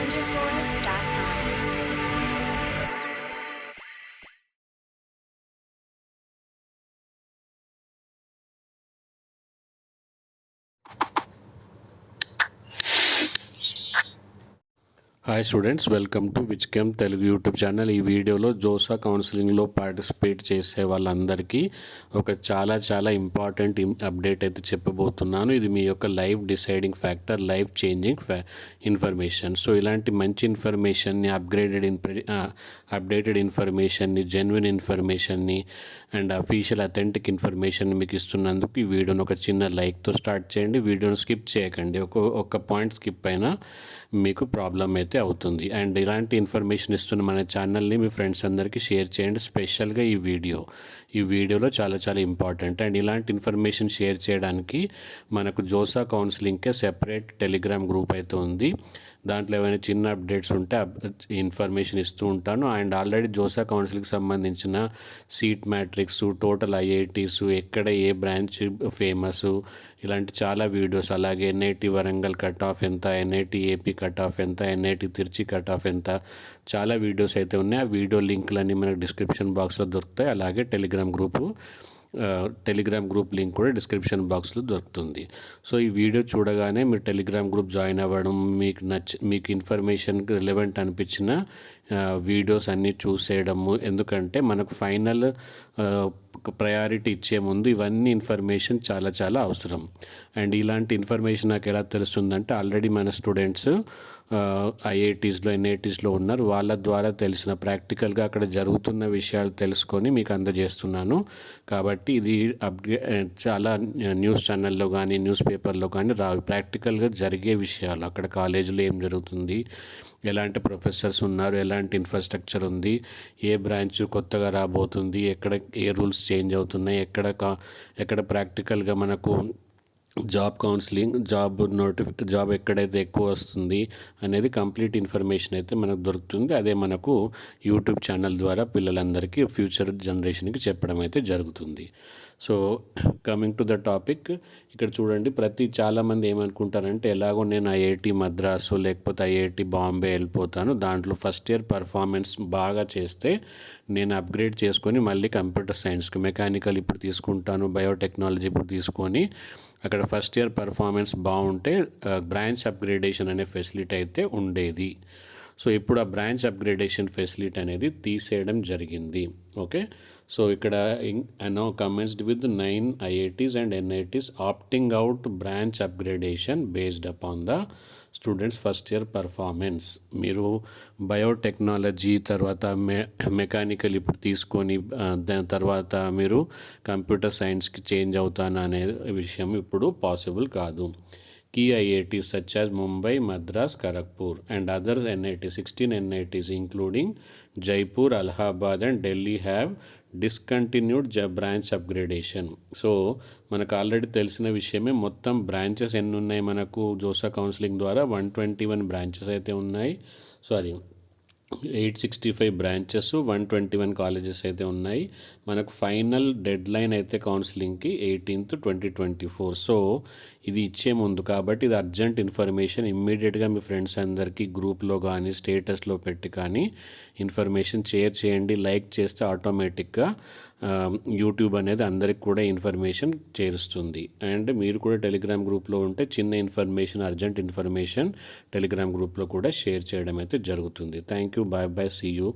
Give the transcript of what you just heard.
wonderforce.com. Hi students, welcome to విచ్కెమ్ Telugu YouTube channel. ఈ వీడియోలో జోసా కౌన్సిలింగ్లో పార్టిసిపేట్ చేసే వాళ్ళందరికీ ఒక చాలా ఇంపార్టెంట్ అప్డేట్ అయితే చెప్పబోతున్నాను. ఇది మీ యొక్క life deciding factor, life changing information. So ఇలాంటి మంచి ఇన్ఫర్మేషన్ని, అప్డేటెడ్ ఇన్ఫర్మేషన్ని, జెన్యున్ ఇన్ఫర్మేషన్ని అండ్ అఫీషియల్ అథెంటిక్ ఇన్ఫర్మేషన్ మీకు ఇస్తున్నందుకు ఈ వీడియోని ఒక చిన్న లైక్తో స్టార్ట్ చేయండి. వీడియోని స్కిప్ చేయకండి. ఒక పాయింట్ స్కిప్ అయినా మీకు ప్రాబ్లం అయితే అవుతుంది. అండ్ ఇలాంటి ఇన్ఫర్మేషన్ ఇస్తున్న మన ఛానల్ని మీ ఫ్రెండ్స్ అందరికీ షేర్ చేయండి. స్పెషల్గా ఈ వీడియోలో చాలా ఇంపార్టెంట్. అండ్ ఇలాంటి ఇన్ఫర్మేషన్ షేర్ చేయడానికి మనకు జోసా కౌన్సిలింగ్కే సెపరేట్ టెలిగ్రామ్ గ్రూప్ అయితే ఉంది. దాంట్లో ఏమైనా చిన్న అప్డేట్స్ ఉంటే ఇన్ఫర్మేషన్ ఇస్తూ ఉంటాను. అండ్ ఆల్రెడీ జోసా కౌన్సిలింగ్కి సంబంధించిన సీట్ మ్యాట్రిక్స్, టోటల్ ఐఐటీస్, ఎక్కడ ఏ బ్రాంచ్ ఫేమస్, ఇలాంటి చాలా వీడియోస్, అలాగే ఎన్ఐటి వరంగల్ కట్ ఆఫ్ ఎంత, ఎన్ఐటి ఏపీ కట్ ఆఫ్ ఎంత, ఎన్ఐటి తిరుచి కట్ ఆఫ్ ఎంత, చాలా వీడియోస్ అయితే ఉన్నాయి. ఆ వీడియో లింక్లన్నీ మనకు డిస్క్రిప్షన్ బాక్స్లో దొరుకుతాయి. అలాగే టెలిగ్రామ్ గ్రూప్ లింక్ కూడా డిస్క్రిప్షన్ బాక్స్లో దొరుకుతుంది. సో ఈ వీడియో చూడగానే మీరు టెలిగ్రామ్ గ్రూప్ జాయిన్ అవ్వడం, మీకు ఇన్ఫర్మేషన్ రిలవెంట్ అనిపించిన వీడియోస్ అన్నీ చూసేయడము. ఎందుకంటే మనకు ఫైనల్ ప్రయారిటీ ఇచ్చే ముందు ఇవన్నీ ఇన్ఫర్మేషన్ చాలా అవసరం. అండ్ ఇలాంటి ఇన్ఫర్మేషన్ నాకు ఎలా తెలుస్తుందంటే, ఆల్రెడీ మన స్టూడెంట్స్ ఐఐటీస్లో, ఎన్ఐటీస్లో ఉన్నారు. వాళ్ళ ద్వారా తెలిసిన ప్రాక్టికల్గా అక్కడ జరుగుతున్న విషయాలు తెలుసుకొని మీకు అందజేస్తున్నాను. కాబట్టి ఇది చాలా న్యూస్ ఛానల్లో కానీ, న్యూస్ పేపర్లో కానీ ప్రాక్టికల్గా జరిగే విషయాలు. అక్కడ కాలేజీలో ఏం జరుగుతుంది, ఎలాంటి ప్రొఫెసర్స్ ఉన్నారు, ఎలాంటి ఇన్ఫ్రాస్ట్రక్చర్ ఉంది, ఏ బ్రాంచ్ కొత్తగా రాబోతుంది, ఏ రూల్స్ చేంజ్ అవుతున్నాయి, ఎక్కడ ప్రాక్టికల్గా మనకు జాబ్ కౌన్సిలింగ్, జాబ్ ఎక్కడైతే ఎక్కువ వస్తుంది అనేది కంప్లీట్ ఇన్ఫర్మేషన్ అయితే మనకు దొరుకుతుంది. అదే మనకు యూట్యూబ్ ఛానల్ ద్వారా పిల్లలందరికీ, ఫ్యూచర్ జనరేషన్కి చెప్పడం అయితే జరుగుతుంది. So coming to the topic, ఇక్కడ చూడండి, చాలామంది ఏమనుకుంటారంటే, ఎలాగో నేను ఐఐటి మద్రాసు లేకపోతే ఐఐటి బాంబే వెళ్ళిపోతాను, దాంట్లో ఫస్ట్ ఇయర్ పర్ఫార్మెన్స్ బాగా చేస్తే నేను అప్గ్రేడ్ చేసుకొని మళ్ళీ కంప్యూటర్ సైన్స్కి, మెకానికల్ ఇప్పుడు తీసుకుంటాను, బయోటెక్నాలజీ ఇప్పుడు తీసుకొని అక్కడ ఫస్ట్ ఇయర్ పర్ఫార్మెన్స్ బాగుంటే బ్రాంచ్ అప్గ్రేడేషన్ అనే ఫెసిలిటీ అయితే ఉండేది. సో ఇప్పుడు ఆ బ్రాంచ్ అప్గ్రేడేషన్ ఫెసిలిటీ అనేది తీసేయడం జరిగింది. ఓకే, సో ఇక్కడ now commenced with 9 IITs and NITs opting out branch upgradation based upon the students first year performance. మీరు బయోటెక్నాలజీ తర్వాత మెకానికల్ ఇప్పుడు తీసుకొని దాని తర్వాత మీరు కంప్యూటర్ సైన్స్కి చేంజ్ అవుతాను అనే విషయం ఇప్పుడు పాసిబుల్ కాదు. Key IITs such as Mumbai, Madras, Kharagpur and other NITs, 16 NITs including Jaipur, Allahabad and Delhi have discontinued branch upgradation. So మనకు ఆల్రెడీ తెలిసిన విషయమే. మొత్తం బ్రాంచెస్ ఎన్ని ఉన్నాయి మనకు జోసా కౌన్సిలింగ్ ద్వారా? 121 బ్రాంచెస్ అయితే ఉన్నాయి. 865 బ్రాంచెస్, 121 కాలేజెస్ అయితే ఉన్నాయి. మనకు ఫైనల్ డెడ్ లైన్ అయితే కౌన్సిలింగ్కి 18th 2024. సో ఇది ఇచ్చే ముందు కాబట్టి ఇది అర్జెంట్ ఇన్ఫర్మేషన్. ఇమ్మీడియట్గా మీ ఫ్రెండ్స్ అందరికీ గ్రూప్లో కానీ స్టేటస్లో పెట్టి కానీ ఇన్ఫర్మేషన్ షేర్ చేయండి. లైక్ చేస్తే ఆటోమేటిక్గా యూట్యూబ్ అనేది అందరికి కూడా ఇన్ఫర్మేషన్ చేరుస్తుంది. అండ్ మీరు కూడా టెలిగ్రామ్ గ్రూప్లో ఉంటే చిన్న ఇన్ఫర్మేషన్, అర్జెంట్ ఇన్ఫర్మేషన్ టెలిగ్రామ్ గ్రూప్లో కూడా షేర్ చేయడం అయితే జరుగుతుంది. Thank you, bye, see you.